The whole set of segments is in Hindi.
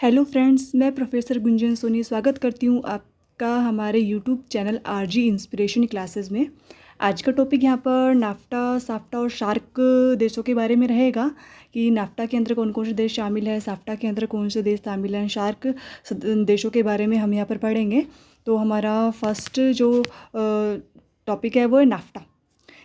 हेलो फ्रेंड्स, मैं प्रोफेसर गुंजन सोनी स्वागत करती हूँ आपका हमारे YouTube channel RG Inspiration Classes में। आज का टॉपिक यहाँ पर नाफ्टा, साफ्टा और शार्क देशों के बारे में रहेगा कि नाफ्टा के अंदर कौन कौन से देश शामिल है, साफ्टा के अंदर कौन से देश शामिल हैं, शार्क देशों के बारे में हम यहाँ पर पढ़ेंगे। तो हमारा फर्स्ट जो टॉपिक है वो है नाफ्टा।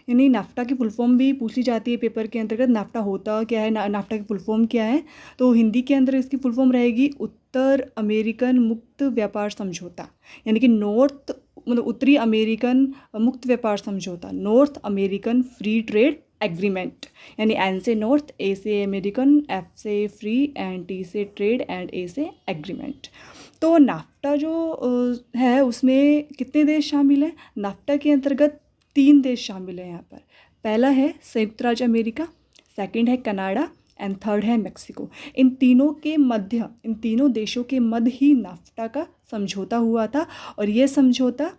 यानी नाफ्टा की फुल फॉर्म भी पूछी जाती है पेपर के अंतर्गत। नाफ्टा होता क्या है, नाफ्टा की फुल फॉर्म क्या है। तो हिंदी के अंदर इसकी फुल फॉर्म रहेगी उत्तर अमेरिकन मुक्त व्यापार समझौता, यानी कि नॉर्थ मतलब उत्तरी अमेरिकन मुक्त व्यापार समझौता, north American free trade agreement. यानी एन से नॉर्थ, ए से अमेरिकन, एफ से फ्री एंड टी से ट्रेड एंड ए से एग्रीमेंट। तो नाफ्टा जो है उसमें कितने देश शामिल हैं? नाफ्टा के अंतर्गत 3 देश शामिल हैं यहाँ पर। पहला है संयुक्त राज्य अमेरिका, सेकंड है कनाडा एंड थर्ड है मेक्सिको। इन तीनों देशों के मध्य ही नाफ्टा का समझौता हुआ था और ये समझौता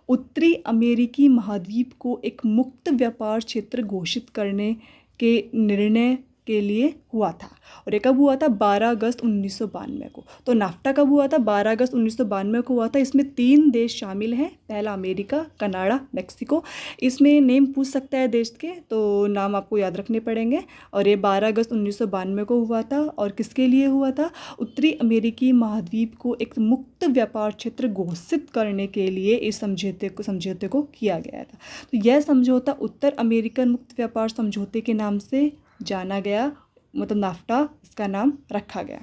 उत्तरी अमेरिकी महाद्वीप को एक मुक्त व्यापार क्षेत्र घोषित करने के निर्णय के लिए हुआ था। और ये कब हुआ था? 12 अगस्त 1992 को। तो नाफ्टा कब हुआ था? 12 अगस्त 1992 को हुआ था। इसमें 3 देश शामिल हैं, पहला अमेरिका, कनाडा, मेक्सिको। इसमें नेम पूछ सकता है देश के, तो नाम आपको याद रखने पड़ेंगे। और ये 12 अगस्त 1992 को हुआ था और किसके लिए हुआ था? उत्तरी अमेरिकी महाद्वीप को एक मुक्त व्यापार क्षेत्र घोषित करने के लिए इस समझौते को किया गया था। तो यह समझौता उत्तर अमेरिकन मुक्त व्यापार समझौते के नाम से जाना गया, मतलब नाफ्टा इसका नाम रखा गया।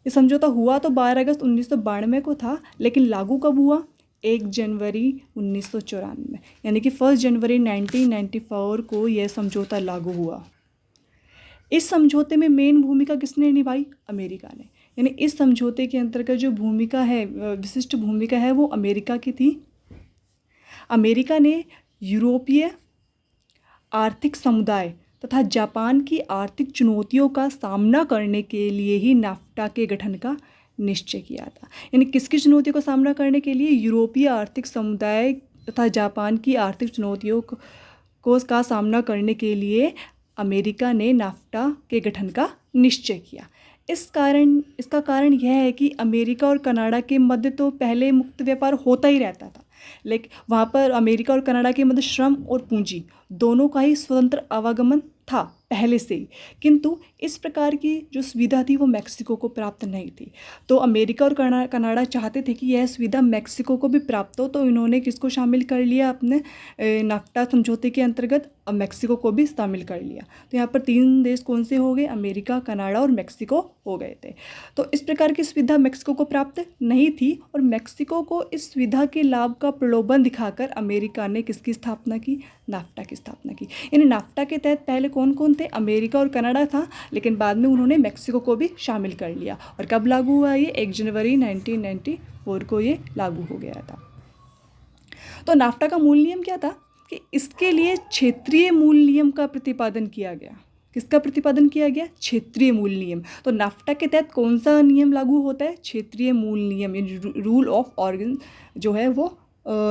ये समझौता हुआ तो 12 अगस्त 1992 को था, लेकिन लागू कब हुआ? 1 जनवरी 1994, यानी कि 1 जनवरी 1994 को यह समझौता लागू हुआ। इस समझौते में मेन भूमिका किसने निभाई? अमेरिका ने। यानी इस समझौते के अंतर्गत जो भूमिका है, विशिष्ट भूमिका है, वो अमेरिका की थी। अमेरिका ने यूरोपीय आर्थिक समुदाय तथा जापान की आर्थिक चुनौतियों का सामना करने के लिए ही नाफ्टा के गठन का निश्चय किया था। यानी किसकी चुनौतियों का सामना करने के लिए? यूरोपीय आर्थिक समुदाय तथा जापान की आर्थिक चुनौतियों को का सामना करने के लिए अमेरिका ने नाफ्टा के गठन का निश्चय किया। इसका कारण यह है कि अमेरिका और कनाडा के मध्य तो पहले मुक्त व्यापार होता ही रहता था, लेकिन वहाँ पर अमेरिका और कनाडा के मध्य श्रम और पूंजी दोनों का ही स्वतंत्र आवागमन था पहले से ही। किंतु इस प्रकार की जो सुविधा थी वो मैक्सिको को प्राप्त नहीं थी। तो अमेरिका और कनाडा चाहते थे कि यह सुविधा मैक्सिको को भी प्राप्त हो, तो इन्होंने किसको शामिल कर लिया अपने नाफ्टा समझौते के अंतर्गत? अब मैक्सिको को भी शामिल कर लिया। तो यहाँ पर 3 देश कौन से हो गए? अमेरिका, कनाडा और मैक्सिको हो गए थे। तो इस प्रकार की सुविधा मैक्सिको को प्राप्त नहीं थी और मैक्सिको को इस सुविधा के लाभ का प्रलोभन दिखाकर अमेरिका ने किसकी स्थापना की? नाफ्टा की स्थापना की। यानी नाफ्टा के तहत पहले कौन कौन थे? अमेरिका और कनाडा था, लेकिन बाद में उन्होंने मैक्सिको को भी शामिल कर लिया। और कब लागू हुआ ये? 1 जनवरी 1994 को ये लागू हो गया था। तो नाफ्टा का मूल नियम क्या था? कि इसके लिए क्षेत्रीय मूल नियम का प्रतिपादन किया गया। किसका प्रतिपादन किया गया? क्षेत्रीय मूल नियम। तो नाफ्टा के तहत कौन सा नियम लागू होता है? क्षेत्रीय मूल नियम, यानी रूल ऑफ ऑर्गन जो है वो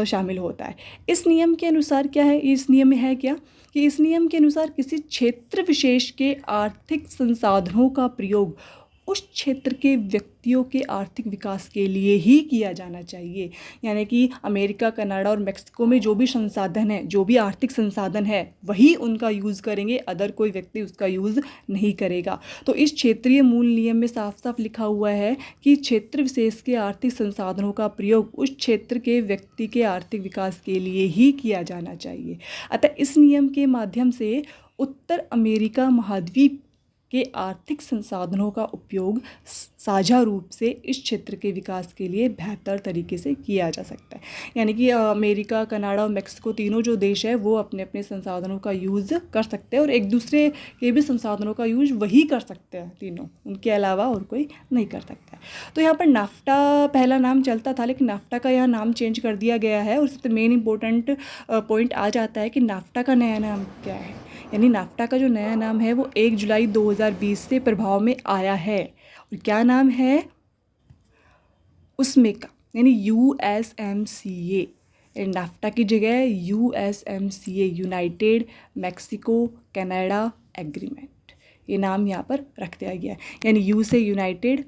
शामिल होता है। इस नियम के अनुसार क्या है? इस नियम में है क्या कि इस नियम के अनुसार किसी क्षेत्र विशेष के आर्थिक संसाधनों का प्रयोग उस क्षेत्र के व्यक्तियों के आर्थिक विकास के लिए ही किया जाना चाहिए। यानी कि अमेरिका, कनाडा और मेक्सिको में जो भी संसाधन है, जो भी आर्थिक संसाधन है, वही उनका यूज़ करेंगे, अदर कोई व्यक्ति उसका यूज़ नहीं करेगा। तो इस क्षेत्रीय मूल नियम में साफ साफ लिखा हुआ है कि क्षेत्र विशेष के आर्थिक संसाधनों का प्रयोग उस क्षेत्र के व्यक्ति के आर्थिक विकास के लिए ही किया जाना चाहिए। अतः इस नियम के माध्यम से उत्तर अमेरिका महाद्वीप के आर्थिक संसाधनों का उपयोग साझा रूप से इस क्षेत्र के विकास के लिए बेहतर तरीके से किया जा सकता है। यानी कि अमेरिका, कनाडा और मेक्सिको तीनों जो देश है वो अपने अपने संसाधनों का यूज़ कर सकते हैं और एक दूसरे के भी संसाधनों का यूज वही कर सकते हैं तीनों, उनके अलावा और कोई नहीं कर सकता है। तो यहाँ पर नाफ्टा पहला नाम चलता था, लेकिन नाफ्टा का यहाँ नाम चेंज कर दिया गया है और सबसे मेन इंपॉर्टेंट पॉइंट आ जाता है कि नाफ्टा का नया नाम क्या है। यानी नाफ्टा का जो नया नाम है वो 1 जुलाई 2020 से प्रभाव में आया है। और क्या नाम है? USMCA, यानी USMCA। नाफ्टा की जगह USMCA, United Mexico Canada agreement. ये नाम यहाँ पर रख दिया गया है। यानी यू से यूनाइटेड,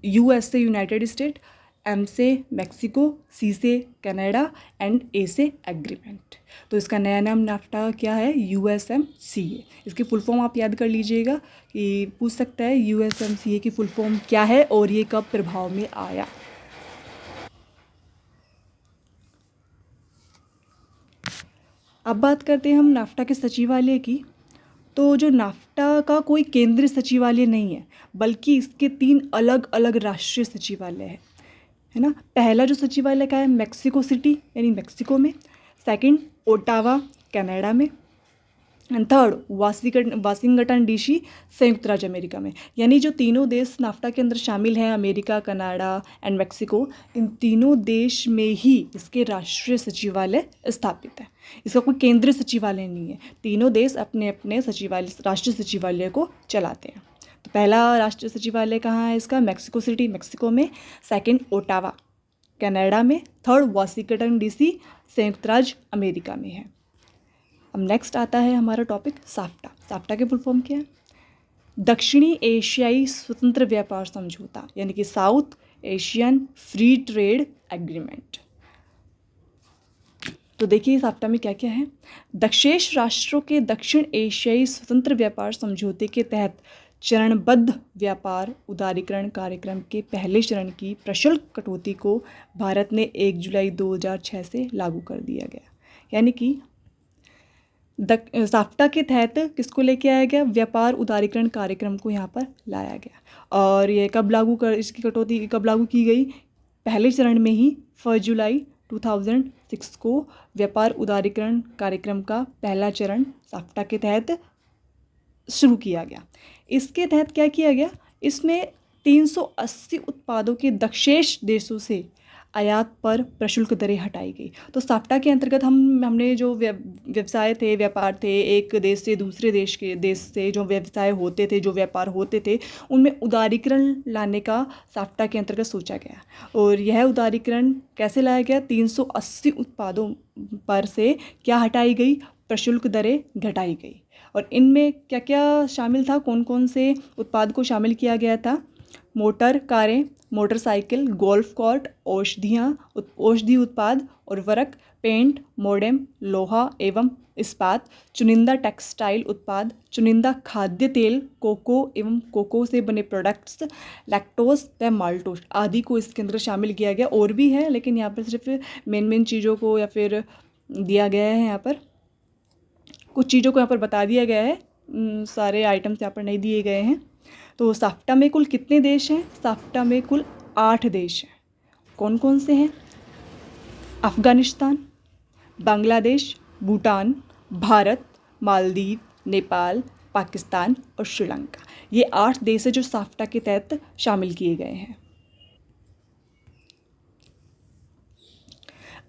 यूएस से यूनाइटेड स्टेट, एम से मैक्सिको, सी से कनाडा एंड ए से एग्रीमेंट। तो इसका नया नाम नाफ्टा क्या है? USMCA। इसकी फुल फॉर्म आप याद कर लीजिएगा कि पूछ सकता है USMCA की फुल फॉर्म क्या है और ये कब प्रभाव में आया। अब बात करते हैं हम नाफ्टा के सचिवालय की। तो जो नाफ्टा का कोई केंद्रीय सचिवालय नहीं है, बल्कि इसके 3 अलग अलग राष्ट्रीय सचिवालय है ना। पहला जो सचिवालय का है मैक्सिको सिटी यानी मैक्सिको में, सेकंड ओटावा कनाडा में, एंड थर्ड वाशिंगटन DC संयुक्त राज्य अमेरिका में। यानी जो तीनों देश नाफ्टा के अंदर शामिल हैं, अमेरिका, कनाडा एंड मैक्सिको, इन तीनों देश में ही इसके राष्ट्रीय सचिवालय स्थापित है। इसका कोई केंद्रीय सचिवालय नहीं है। तीनों देश अपने अपने राष्ट्रीय सचिवालय को चलाते हैं। तो पहला राष्ट्रीय सचिवालय कहाँ है इसका? मैक्सिको सिटी मैक्सिको में, सेकंड ओटावा कनाडा में, थर्ड वाशिंगटन DC संयुक्त राज्य अमेरिका में है। अब नेक्स्ट आता है हमारा टॉपिक साफ्टा। साफ्टा के फुल फॉर्म क्या है? दक्षिणी एशियाई स्वतंत्र व्यापार समझौता, यानी कि south Asian free trade agreement. तो देखिए साफ्टा में क्या क्या है। दक्षेश राष्ट्रों के दक्षिण एशियाई स्वतंत्र व्यापार समझौते के तहत चरणबद्ध व्यापार उदारीकरण कार्यक्रम के पहले चरण की प्रशुल्क कटौती को भारत ने 1 जुलाई 2006 से लागू कर दिया गया। यानी कि साफ्टा के तहत किसको लेके आया गया? व्यापार उदारीकरण कार्यक्रम को यहाँ पर लाया गया। और ये इसकी कटौती कब लागू की गई? पहले चरण में ही 1 जुलाई 2006 को व्यापार उदारीकरण कार्यक्रम का पहला चरण साफ्टा के तहत शुरू किया गया। इसके तहत क्या किया गया? इसमें 380 उत्पादों के दक्षेश देशों से आयात पर प्रशुल्क दरें हटाई गई। तो साफ्टा के अंतर्गत हमने जो व्यापार थे एक देश से दूसरे देश से जो व्यवसाय होते थे, जो व्यापार होते थे, उनमें उदारीकरण लाने का साफ्टा के अंतर्गत सोचा गया। और यह उदारीकरण कैसे लाया गया? 380 उत्पादों पर से क्या हटाई गई? प्रशुल्क दरें घटाई गई। और इनमें क्या क्या शामिल था? कौन कौन से उत्पाद को शामिल किया गया था? मोटर कारें, मोटरसाइकिल, गोल्फ कोर्ट, औषधि उत्पाद, उर्वरक, पेंट, मोडेम, लोहा एवं इस्पात, चुनिंदा टेक्सटाइल उत्पाद, चुनिंदा खाद्य तेल, कोको एवं कोको से बने प्रोडक्ट्स, लैक्टोज व माल्टोज आदि को इसके अंदर शामिल किया गया। और भी है, लेकिन यहाँ पर सिर्फ मेन चीज़ों को या फिर दिया गया है। यहाँ पर कुछ चीज़ों को यहाँ पर बता दिया गया है, सारे आइटम्स यहाँ पर नहीं दिए गए हैं। तो साफ्टा में कुल कितने देश हैं? साफ्टा में कुल 8 देश हैं। कौन कौन से हैं? अफ़गानिस्तान, बांग्लादेश, भूटान, भारत, मालदीव, नेपाल, पाकिस्तान और श्रीलंका। ये 8 देश हैं जो साफ्टा के तहत शामिल किए गए हैं।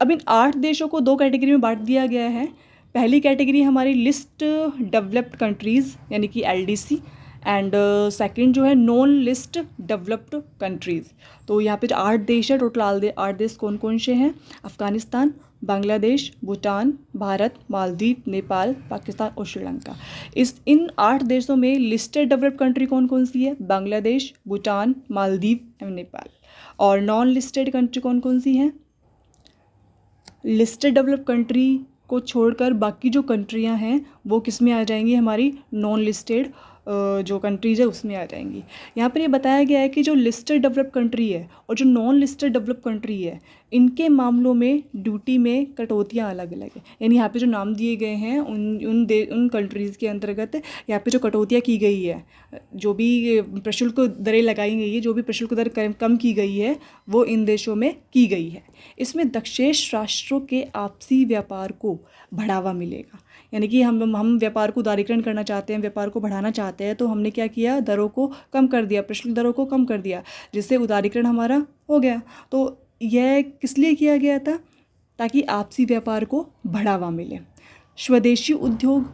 अब इन 8 देशों को 2 कैटेगरी में बांट दिया गया है। पहली कैटेगरी हमारी लिस्ट डेवलप्ड कंट्रीज़ यानी कि LDC, एंड सेकंड जो है नॉन लिस्ट डेवलप्ड कंट्रीज़। तो यहाँ पे जो 8 देश है, टोटल 8 देश कौन कौन से हैं? अफ़गानिस्तान, बांग्लादेश, भूटान, भारत, मालदीव, नेपाल, पाकिस्तान और श्रीलंका। इन 8 देशों में लिस्टेड डेवलप्ड कंट्री कौन कौन सी है? बांग्लादेश, भूटान, मालदीव एवं नेपाल। और नॉन लिस्टेड कंट्री कौन कौन सी हैं? लिस्टेड डेवलप्ड कंट्री को छोड़कर बाकी जो कंट्रियां हैं वो किस में आ जाएंगी? हमारी नॉन लिस्टेड जो कंट्रीज़ है उसमें आ जाएंगी। यहाँ पर ये बताया गया है कि जो लिस्टेड डेवलप्ड कंट्री है और जो नॉन लिस्टेड डेवलप्ड कंट्री है, इनके मामलों में ड्यूटी में कटौतियाँ अलग अलग है। यानी यहाँ पे जो नाम दिए गए हैं उन कंट्रीज़ के अंतर्गत यहाँ पे जो कटौतियाँ की गई है, जो भी प्रशुल्क दरें लगाई गई है, जो भी प्रशुल्क दर कम की गई है, वो इन देशों में की गई है। इसमें दक्षेश राष्ट्रों के आपसी व्यापार को बढ़ावा मिलेगा। यानी कि हम व्यापार को उदारीकरण करना चाहते हैं, व्यापार को बढ़ाना चाहते हैं, तो हमने क्या किया? दरों को कम कर दिया, प्रशुल्क दरों को कम कर दिया, जिससे उदारीकरण हमारा हो गया। तो यह किस लिए किया गया था? ताकि आपसी व्यापार को बढ़ावा मिले। स्वदेशी उद्योग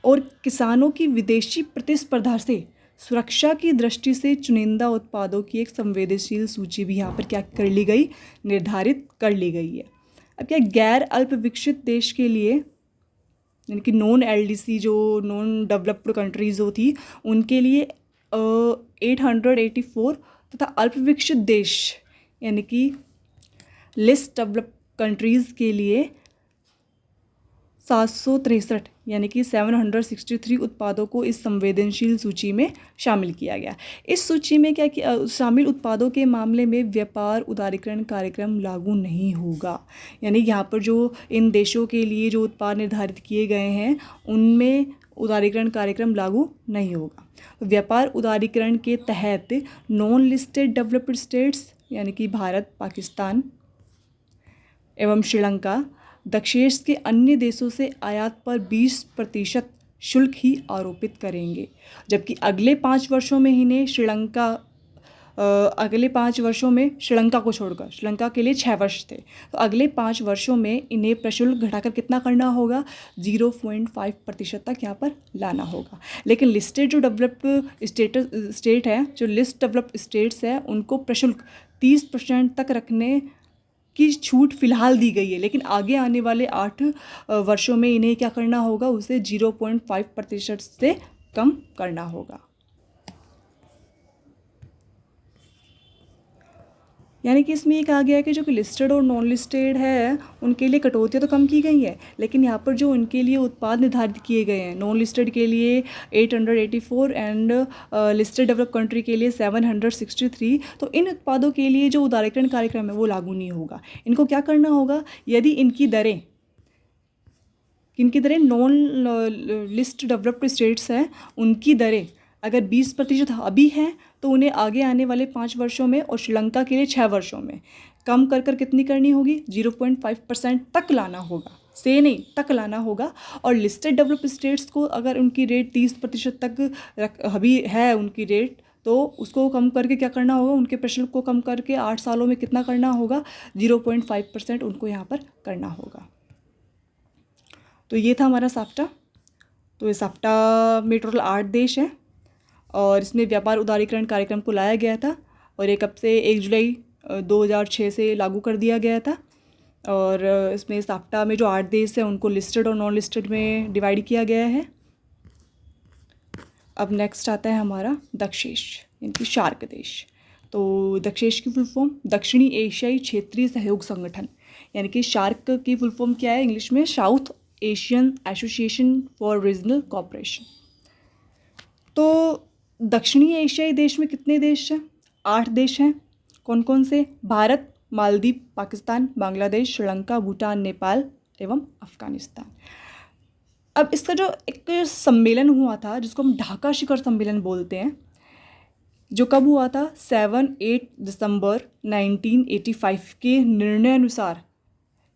और किसानों की विदेशी प्रतिस्पर्धा से सुरक्षा की दृष्टि से चुनिंदा उत्पादों की एक संवेदनशील सूची भी यहाँ पर क्या कर ली गई? निर्धारित कर ली गई है। अब क्या गैर अल्प विकसित देश के लिए, यानी कि नॉन LDC जो नॉन डेवलप्ड कंट्रीज़ जो थी उनके लिए 884, तथा अल्प विकसित देश यानी कि लेस डेवलप्ड कंट्रीज़ के लिए 763 यानी कि 763 उत्पादों को इस संवेदनशील सूची में शामिल किया गया। इस सूची में क्या किया, शामिल उत्पादों के मामले में व्यापार उदारीकरण कार्यक्रम लागू नहीं होगा। यानी यहाँ पर जो इन देशों के लिए जो उत्पाद निर्धारित किए गए हैं उनमें उदारीकरण कार्यक्रम लागू नहीं होगा। व्यापार उदारीकरण के तहत नॉन लिस्टेड डेवलप्ड स्टेट्स यानी कि भारत, पाकिस्तान एवं श्रीलंका दक्षेश के अन्य देशों से आयात पर 20% शुल्क ही आरोपित करेंगे, जबकि अगले 5 वर्षों में इन्हें श्रीलंका को छोड़कर, श्रीलंका के लिए 6 वर्ष थे, तो अगले 5 वर्षों में इन्हें प्रशुल्क घटाकर कितना करना होगा, 0.5% तक यहाँ पर लाना होगा। लेकिन लिस्टेड जो डेवलप्ड स्टेट है, जो लिस्ट डेवलप्ड स्टेट्स है, उनको प्रशुल्क 30% तक रखने की छूट फिलहाल दी गई है, लेकिन आगे आने वाले 8 वर्षों में इन्हें क्या करना होगा, उसे 0.5% से कम करना होगा। यानी कि इसमें ये कहा गया है कि जो कि लिस्टेड और नॉन लिस्टेड है उनके लिए कटौतियाँ तो कम की गई है, लेकिन यहाँ पर जो उनके लिए उत्पाद निर्धारित किए गए हैं, नॉन लिस्टेड के लिए 884 एंड लिस्टेड डेवलप्ड कंट्री के लिए 763, तो इन उत्पादों के लिए जो उदारीकरण कार्यक्रम है वो लागू नहीं होगा। इनको क्या करना होगा, यदि इनकी दरें नॉन लिस्ट डेवलप्ड स्टेट्स हैं उनकी दरें अगर 20% अभी हैं तो उन्हें आगे आने वाले 5 वर्षों में और श्रीलंका के लिए 6 वर्षों में कम कर कितनी करनी होगी, 0.5% तक लाना होगा, से नहीं तक लाना होगा। और लिस्टेड डेवलप्ड स्टेट्स को अगर उनकी रेट 30% तक अभी है उनकी रेट, तो उसको कम करके क्या करना होगा, उनके प्रशुल्क को कम करके 8 सालों में कितना करना होगा, 0.5% उनको यहाँ पर करना होगा। तो ये था हमारा साफ्टा। तो इस साफ्टा में टोटल 8 देश हैं और इसमें व्यापार उदारीकरण कार्यक्रम को लाया गया था और ये कब से 1 जुलाई 2006 से लागू कर दिया गया था। और इसमें साफ्टा में जो 8 देश हैं उनको लिस्टेड और नॉन लिस्टेड में डिवाइड किया गया है। अब नेक्स्ट आता है हमारा दक्षेश यानी कि शार्क देश। तो दक्षेश की फुल फॉर्म दक्षिणी एशियाई क्षेत्रीय सहयोग संगठन, यानी कि शार्क की फुल फॉर्म क्या है इंग्लिश में, south Asian association for regional cooperation. तो दक्षिणी एशियाई देश में कितने देश हैं, 8 देश हैं। कौन कौन से, भारत, मालदीव, पाकिस्तान, बांग्लादेश, श्रीलंका, भूटान, नेपाल एवं अफगानिस्तान। अब इसका जो एक सम्मेलन हुआ था जिसको हम ढाका शिखर सम्मेलन बोलते हैं, जो कब हुआ था, 7-8 दिसंबर 1985 के निर्णय अनुसार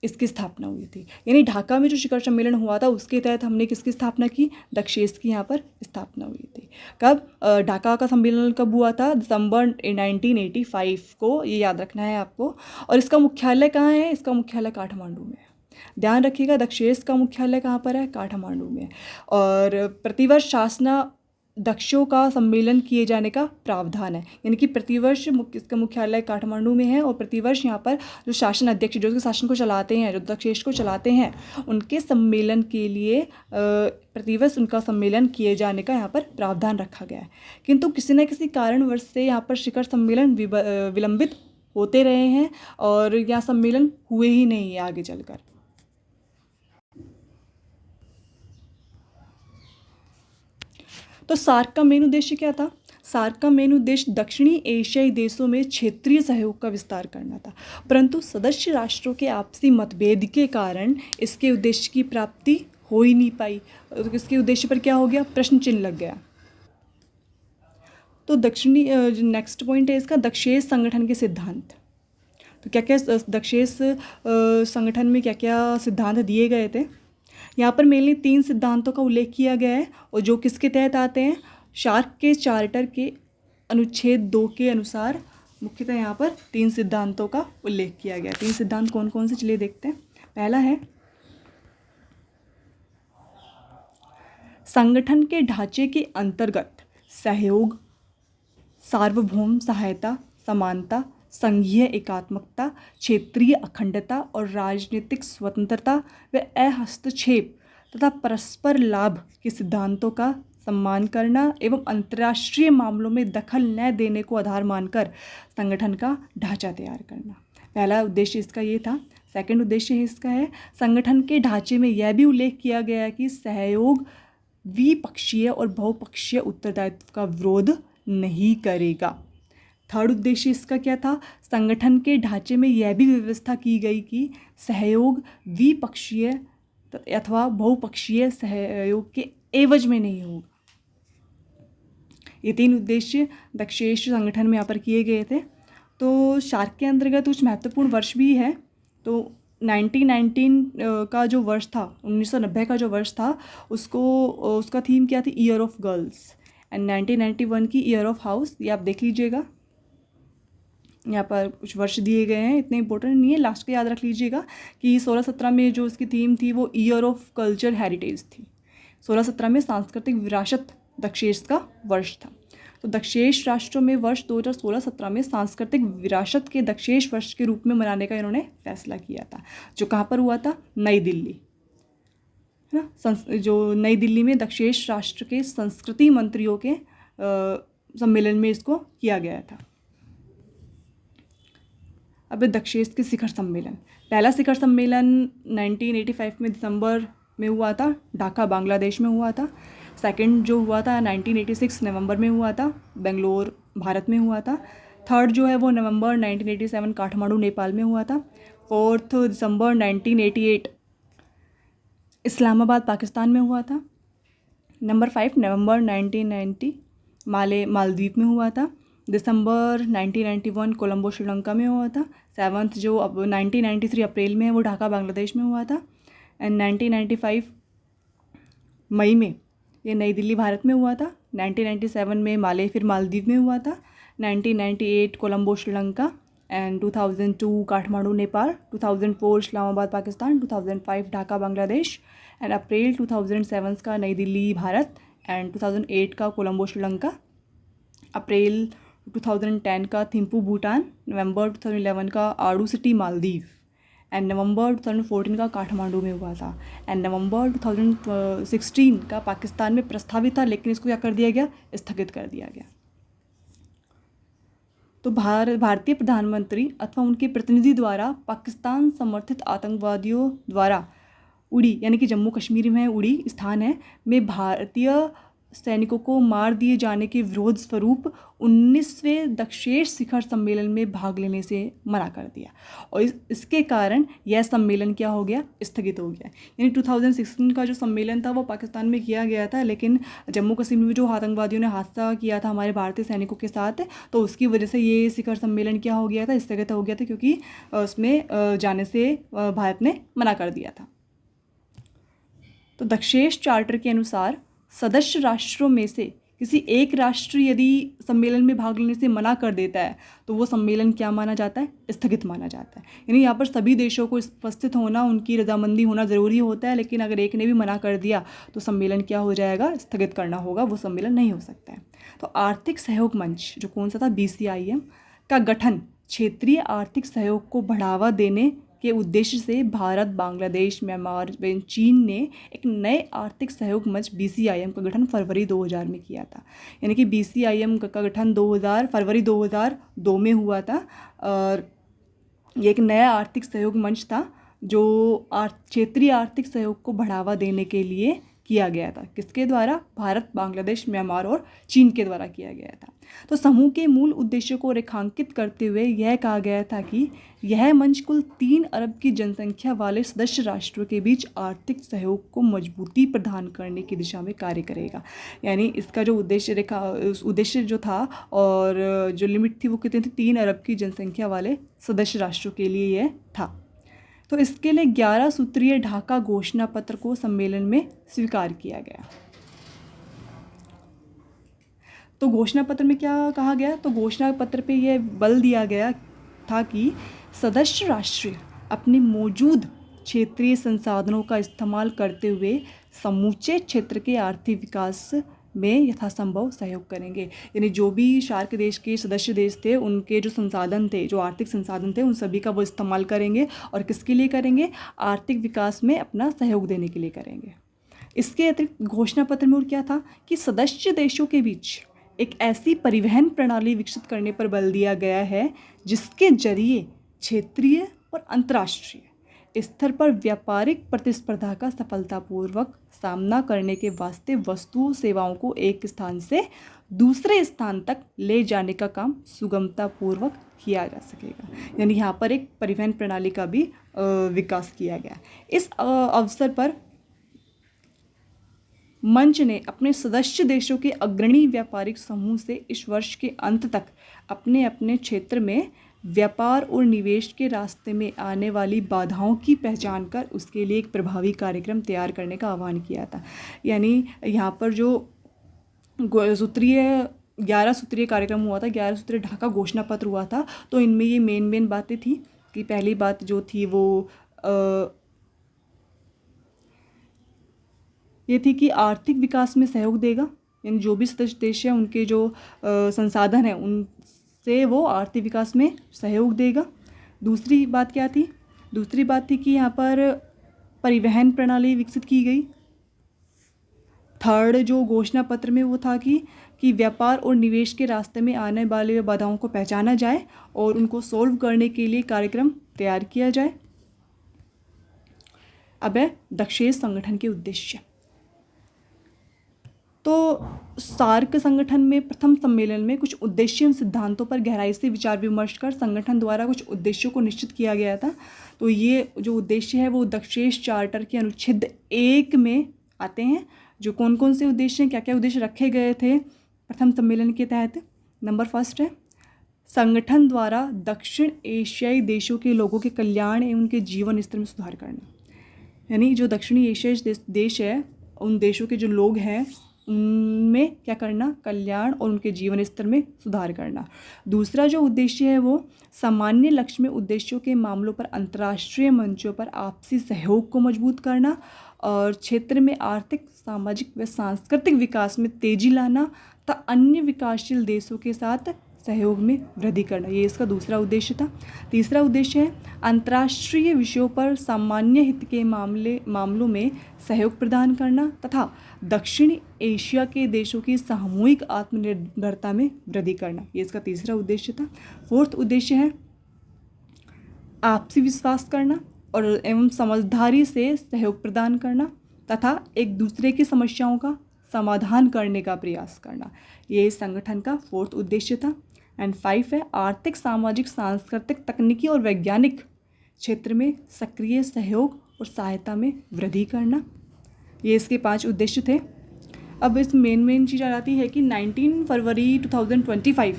इसकी स्थापना हुई थी। यानी ढाका में जो शिखर सम्मेलन हुआ था उसके तहत हमने किसकी स्थापना की, दक्षेश की यहाँ पर स्थापना हुई थी। कब, ढाका का सम्मेलन कब हुआ था, दिसंबर 1985 को, ये याद रखना है आपको। और इसका मुख्यालय कहाँ है, इसका मुख्यालय काठमांडू में है। ध्यान रखिएगा, दक्षेश का मुख्यालय कहाँ पर है, काठमांडू में। और प्रतिवर्ष शासनाध्यक्षों का सम्मेलन किए जाने का प्रावधान है, यानी कि प्रतिवर्ष इसका मुख्यालय काठमांडू में है और प्रतिवर्ष यहाँ पर जो शासन अध्यक्ष जो शासन को चलाते हैं, जो दक्षेश को चलाते हैं, उनके सम्मेलन के लिए प्रतिवर्ष उनका सम्मेलन किए जाने का यहाँ पर प्रावधान रखा गया है। किंतु किसी न किसी कारणवश से यहाँ पर शिखर सम्मेलन विलंबित होते रहे हैं और यहाँ सम्मेलन हुए ही नहीं है आगे चलकर। तो सार्क का मेन उद्देश्य क्या था, सार्क का मेन उद्देश्य दक्षिणी एशियाई देशों में क्षेत्रीय सहयोग का विस्तार करना था, परंतु सदस्य राष्ट्रों के आपसी मतभेद के कारण इसके उद्देश्य की प्राप्ति हो ही नहीं पाई। तो इसके उद्देश्य पर क्या हो गया, प्रश्न चिन्ह लग गया। तो दक्षिणी नेक्स्ट पॉइंट है इसका, दक्षेश संगठन के सिद्धांत। तो क्या क्या दक्षेश संगठन में क्या क्या सिद्धांत दिए गए थे, यहाँ पर मेनली 3 सिद्धांतों का उल्लेख किया गया है और जो किसके तहत आते हैं, शार्क के चार्टर के अनुच्छेद 2 के अनुसार मुख्यतः यहाँ पर 3 सिद्धांतों का उल्लेख किया गया। 3 सिद्धांत कौन कौन से, चलिए देखते हैं। पहला है संगठन के ढांचे के अंतर्गत सहयोग, सार्वभौम सहायता, समानता, संघीय एकात्मकता, क्षेत्रीय अखंडता और राजनीतिक स्वतंत्रता व अहस्तक्षेप तथा परस्पर लाभ के सिद्धांतों का सम्मान करना एवं अंतर्राष्ट्रीय मामलों में दखल न देने को आधार मानकर संगठन का ढांचा तैयार करना। पहला उद्देश्य इसका ये था। सेकंड उद्देश्य इसका है, संगठन के ढांचे में यह भी उल्लेख किया गया है कि सहयोग द्विपक्षीय और बहुपक्षीय उत्तरदायित्व का विरोध नहीं करेगा। थर्ड उद्देश्य इसका क्या था, संगठन के ढांचे में यह भी व्यवस्था की गई कि सहयोग द्विपक्षीय अथवा बहुपक्षीय सहयोग के एवज में नहीं होगा। ये तीन उद्देश्य दक्षेश संगठन में यहाँ पर किए गए थे। तो शार्क के अंतर्गत कुछ महत्वपूर्ण वर्ष भी है। तो 1919 का जो वर्ष था, 1990 का जो वर्ष था, उसका थीम क्या थी, ईयर ऑफ गर्ल्स, एंड 1991 की ईयर ऑफ हाउस। ये आप देख लीजिएगा, यहाँ पर कुछ वर्ष दिए गए हैं, इतने इंपॉर्टेंट नहीं है, लास्ट का याद रख लीजिएगा कि 16-17 में जो उसकी थीम थी वो ईयर ऑफ कल्चर हेरिटेज थी। 16-17 में सांस्कृतिक विरासत दक्षेश का वर्ष था। तो दक्षेश राष्ट्रों में वर्ष 2016-17 में सांस्कृतिक विरासत के दक्षेश वर्ष के रूप में मनाने का इन्होंने फैसला किया था, जो कहाँ पर हुआ था, नई दिल्ली, है ना। जो नई दिल्ली में दक्षेश राष्ट्र के संस्कृति मंत्रियों के सम्मेलन में इसको किया गया था। अब दक्षेश के शिखर सम्मेलन, पहला शिखर सम्मेलन 1985 में दिसंबर में हुआ था, ढाका बांग्लादेश में हुआ था। सेकंड जो हुआ था 1986 नवंबर में हुआ था, बेंगलोर भारत में हुआ था। थर्ड जो है वो नवंबर 1987 काठमांडू नेपाल में हुआ था। फोर्थ दिसंबर 1988 इस्लामाबाद पाकिस्तान में हुआ था। नंबर 5 नवंबर 1990 मालदीव में हुआ था। दिसंबर 1991 कोलंबो श्रीलंका में हुआ था। सेवन्थ जो अब 1993 अप्रैल में है वो ढाका बांग्लादेश में हुआ था। एंड 1995 मई में ये नई दिल्ली भारत में हुआ था। 1997 में फिर मालदीव में हुआ था। 1998 Colombo Sri Lanka and 2002 Kathmandu Nepal, 2004 Islamabad Pakistan, 2005 Dhaka Bangladesh and April 2007 का नई दिल्ली भारत एंड 2008 का कोलंबो श्रीलंका, अप्रैल 2010 का थिम्पू भूटान, नवंबर 2011 का आड़ू सिटी मालदीव एंड नवंबर 2014 का काठमांडू में हुआ था। एंड नवंबर 2016 का पाकिस्तान में प्रस्तावित था, लेकिन इसको क्या कर दिया गया, स्थगित कर दिया गया। तो भारतीय प्रधानमंत्री अथवा उनके प्रतिनिधि द्वारा पाकिस्तान समर्थित आतंकवादियों द्वारा उड़ी, यानी कि जम्मू कश्मीर में उड़ी स्थान है, में भारतीय सैनिकों को मार दिए जाने के विरोध स्वरूप 19वें दक्षेश शिखर सम्मेलन में भाग लेने से मना कर दिया। और इसके कारण यह सम्मेलन क्या हो गया, स्थगित हो गया। यानी 2016 का जो सम्मेलन था वो पाकिस्तान में किया गया था, लेकिन जम्मू कश्मीर में जो आतंकवादियों ने हादसा किया था हमारे भारतीय सैनिकों के साथ, तो उसकी वजह से ये शिखर सम्मेलन क्या हो गया था, स्थगित हो गया था, क्योंकि उसमें जाने से भारत ने मना कर दिया था। तो दक्षेश चार्टर के अनुसार सदस्य राष्ट्रों में से किसी एक राष्ट्र यदि सम्मेलन में भाग लेने से मना कर देता है तो वो सम्मेलन क्या माना जाता है, स्थगित माना जाता है। यानी यहाँ पर सभी देशों को उपस्थित होना, उनकी रजामंदी होना ज़रूरी होता है, लेकिन अगर एक ने भी मना कर दिया तो सम्मेलन क्या हो जाएगा, स्थगित करना होगा, वो सम्मेलन नहीं हो सकता है। तो आर्थिक सहयोग मंच जो कौन सा था, BCIM का गठन क्षेत्रीय आर्थिक सहयोग को बढ़ावा देने के उद्देश्य से भारत, बांग्लादेश, म्यांमार व चीन ने एक नए आर्थिक सहयोग मंच BCIM का गठन फरवरी 2000 में किया था। यानी कि BCIM का गठन फरवरी 2002 में हुआ था और ये एक नया आर्थिक सहयोग मंच था जो क्षेत्रीय आर्थिक सहयोग को बढ़ावा देने के लिए किया गया था। किसके द्वारा, भारत, बांग्लादेश, म्यांमार और चीन के द्वारा किया गया था। तो समूह के मूल उद्देश्यों को रेखांकित करते हुए यह कहा गया था कि यह मंच कुल 3 अरब की जनसंख्या वाले सदस्य राष्ट्रों के बीच आर्थिक सहयोग को मजबूती प्रदान करने की दिशा में कार्य करेगा। यानी इसका जो उद्देश्य जो था और जो लिमिट थी वो कितनी थी, 3 अरब की जनसंख्या वाले सदस्य राष्ट्रों के लिए यह था। तो इसके लिए 11 सूत्रीय ढाका घोषणा पत्र को सम्मेलन में स्वीकार किया गया। तो घोषणा पत्र में क्या कहा गया, तो घोषणा पत्र पे यह बल दिया गया था कि सदस्य राष्ट्र अपने मौजूद क्षेत्रीय संसाधनों का इस्तेमाल करते हुए समूचे क्षेत्र के आर्थिक विकास में यथासंभव सहयोग करेंगे। यानी जो भी शार्क देश के सदस्य देश थे, उनके जो संसाधन थे, जो आर्थिक संसाधन थे, उन सभी का वो इस्तेमाल करेंगे। और किसके लिए करेंगे? आर्थिक विकास में अपना सहयोग देने के लिए करेंगे। इसके अतिरिक्त घोषणा पत्र में और क्या था कि सदस्य देशों के बीच एक ऐसी परिवहन प्रणाली विकसित करने पर बल दिया गया है जिसके जरिए क्षेत्रीय और अंतर्राष्ट्रीय स्तर पर व्यापारिक प्रतिस्पर्धा का सफलतापूर्वक सामना करने के वास्ते वस्तुओं सेवाओं को एक स्थान से दूसरे स्थान तक ले जाने का काम सुगमतापूर्वक किया जा सकेगा। यानी यहाँ पर एक परिवहन प्रणाली का भी विकास किया गया। इस अवसर पर मंच ने अपने सदस्य देशों के अग्रणी व्यापारिक समूह से इस वर्ष के अंत तक अपने अपने क्षेत्र में व्यापार और निवेश के रास्ते में आने वाली बाधाओं की पहचान कर उसके लिए एक प्रभावी कार्यक्रम तैयार करने का आह्वान किया था। यानी यहाँ पर जो 11 सूत्रीय कार्यक्रम हुआ था, 11 सूत्रीय ढाका घोषणा पत्र हुआ था, तो इनमें ये मेन बातें थी कि पहली बात जो थी वो ये थी कि आर्थिक विकास में सहयोग देगा। यानी जो भी सदस्य देश है उनके जो संसाधन हैं उनसे वो आर्थिक विकास में सहयोग देगा। दूसरी बात क्या थी? दूसरी बात थी कि यहाँ पर परिवहन प्रणाली विकसित की गई। थर्ड जो घोषणा पत्र में वो था कि व्यापार और निवेश के रास्ते में आने वाले बाधाओं को पहचाना जाए और उनको सोल्व करने के लिए कार्यक्रम तैयार किया जाए। अब है दक्षेस संगठन के उद्देश्य। तो सार्क संगठन में प्रथम सम्मेलन में कुछ उद्देश्य एवं सिद्धांतों पर गहराई से विचार विमर्श कर संगठन द्वारा कुछ उद्देश्यों को निश्चित किया गया था। तो ये जो उद्देश्य है वो दक्षेस चार्टर के अनुच्छेद 1 में आते हैं। जो कौन कौन से उद्देश्य हैं, क्या क्या उद्देश्य रखे गए थे प्रथम सम्मेलन के तहत? नंबर फर्स्ट है संगठन द्वारा दक्षिण एशियाई देशों के लोगों के कल्याण एवं उनके जीवन स्तर में सुधार करना। यानी जो दक्षिणी एशियाई देश है, उन देशों के जो लोग हैं उनमें क्या करना? कल्याण और उनके जीवन स्तर में सुधार करना। दूसरा जो उद्देश्य है वो सामान्य लक्ष्य में उद्देश्यों के मामलों पर अंतर्राष्ट्रीय मंचों पर आपसी सहयोग को मजबूत करना और क्षेत्र में आर्थिक, सामाजिक व सांस्कृतिक विकास में तेजी लाना तथा अन्य विकासशील देशों के साथ सहयोग में वृद्धि करना। ये इसका दूसरा उद्देश्य था। तीसरा उद्देश्य है अंतर्राष्ट्रीय विषयों पर सामान्य हित के मामलों में सहयोग प्रदान करना तथा दक्षिण एशिया के देशों की सामूहिक आत्मनिर्भरता में वृद्धि करना। ये इसका तीसरा उद्देश्य था। फोर्थ उद्देश्य है आपसी विश्वास करना और एवं समझदारी से सहयोग प्रदान करना तथा एक दूसरे की समस्याओं का समाधान करने का प्रयास करना। ये इस संगठन का फोर्थ उद्देश्य था। एंड 5 है आर्थिक, सामाजिक, सांस्कृतिक, तकनीकी और वैज्ञानिक क्षेत्र में सक्रिय सहयोग और सहायता में वृद्धि करना। ये इसके 5 उद्देश्य थे। अब इस मेन चीज़ आ जाती है कि 19 फरवरी 2025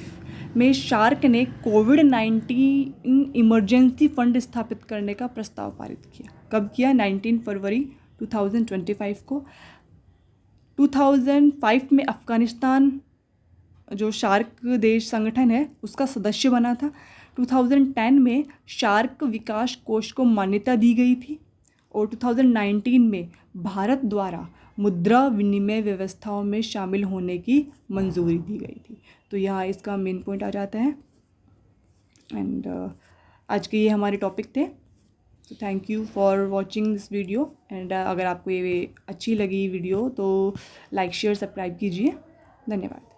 में शार्क ने कोविड-19 इमरजेंसी फंड स्थापित करने का प्रस्ताव पारित किया। कब किया? 19 फरवरी 2025 को। 2005 में अफ़गानिस्तान जो शार्क देश संगठन है उसका सदस्य बना था। 2010 में शार्क विकास कोष को मान्यता दी गई थी और 2019 में भारत द्वारा मुद्रा विनिमय व्यवस्थाओं में शामिल होने की मंजूरी दी गई थी। तो यहाँ इसका मेन पॉइंट आ जाता है। एंड आज के ये हमारे टॉपिक थे। तो thank you for watching this video. And अगर आपको ये अच्छी लगी वीडियो तो लाइक, शेयर, सब्सक्राइब कीजिए। धन्यवाद।